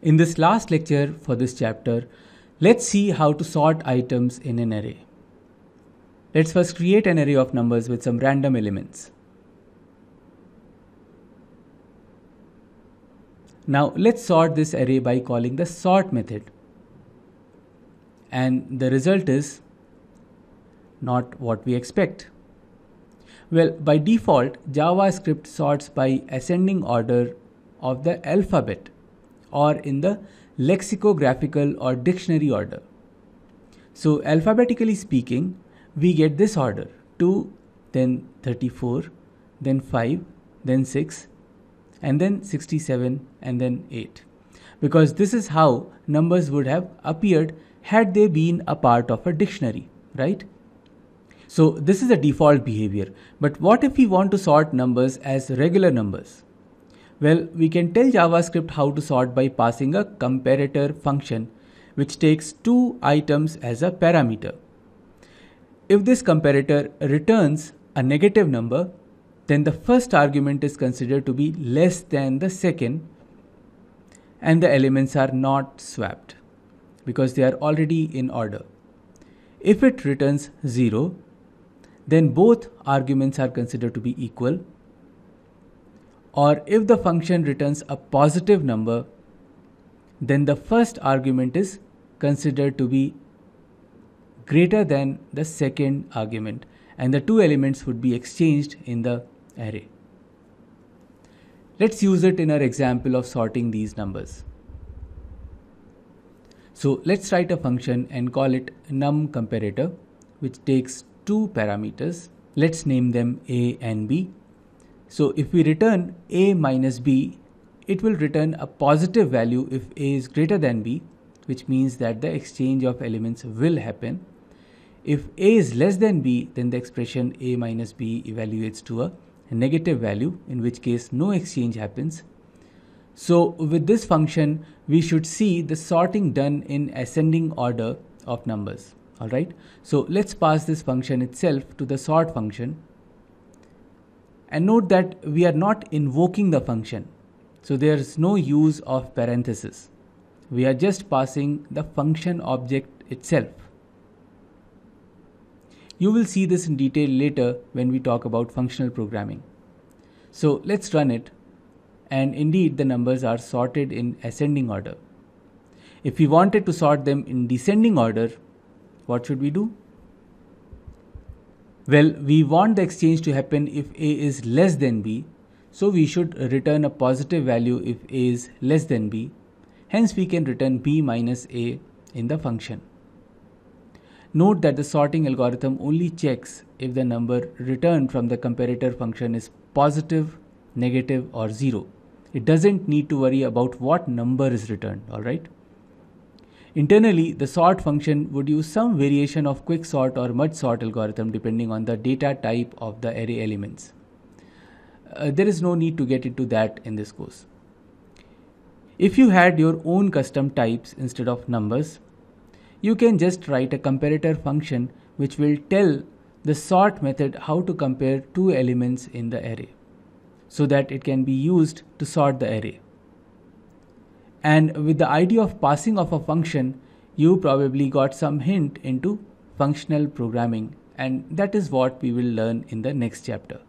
In this last lecture for this chapter, let's see how to sort items in an array. Let's first create an array of numbers with some random elements. Now let's sort this array by calling the sort method. And the result is not what we expect. Well, by default, JavaScript sorts by ascending order of the alphabet, or in the lexicographical or dictionary order. So alphabetically speaking, we get this order: 2, then 34, then 5, then 6, and then 67, and then 8. Because this is how numbers would have appeared had they been a part of a dictionary, right? So this is a default behavior. But what if we want to sort numbers as regular numbers? Well, we can tell JavaScript how to sort by passing a comparator function which takes two items as a parameter. If this comparator returns a negative number, then the first argument is considered to be less than the second, and the elements are not swapped because they are already in order. If it returns 0, then both arguments are considered to be equal. Or if the function returns a positive number, then the first argument is considered to be greater than the second argument, and the two elements would be exchanged in the array. Let's use it in our example of sorting these numbers. So let's write a function and call it numComparator, which takes two parameters. Let's name them a and b. So if we return a minus b, it will return a positive value if a is greater than b, which means that the exchange of elements will happen. If a is less than b, then the expression a minus b evaluates to a negative value, in which case no exchange happens. So with this function, we should see the sorting done in ascending order of numbers. Alright, so let's pass this function itself to the sort function. And note that we are not invoking the function. So there is no use of parenthesis. We are just passing the function object itself. You will see this in detail later when we talk about functional programming. So let's run it. And indeed the numbers are sorted in ascending order. If we wanted to sort them in descending order, what should we do? Well, we want the exchange to happen if a is less than b, so we should return a positive value if a is less than b. Hence we can return b minus a in the function. Note that the sorting algorithm only checks if the number returned from the comparator function is positive, negative, or 0. It doesn't need to worry about what number is returned, alright? Internally, the sort function would use some variation of quicksort or merge sort algorithm depending on the data type of the array elements. There is no need to get into that in this course. If you had your own custom types instead of numbers, you can just write a comparator function which will tell the sort method how to compare two elements in the array, so that it can be used to sort the array. And with the idea of passing of a function, you probably got some hint into functional programming, and that is what we will learn in the next chapter.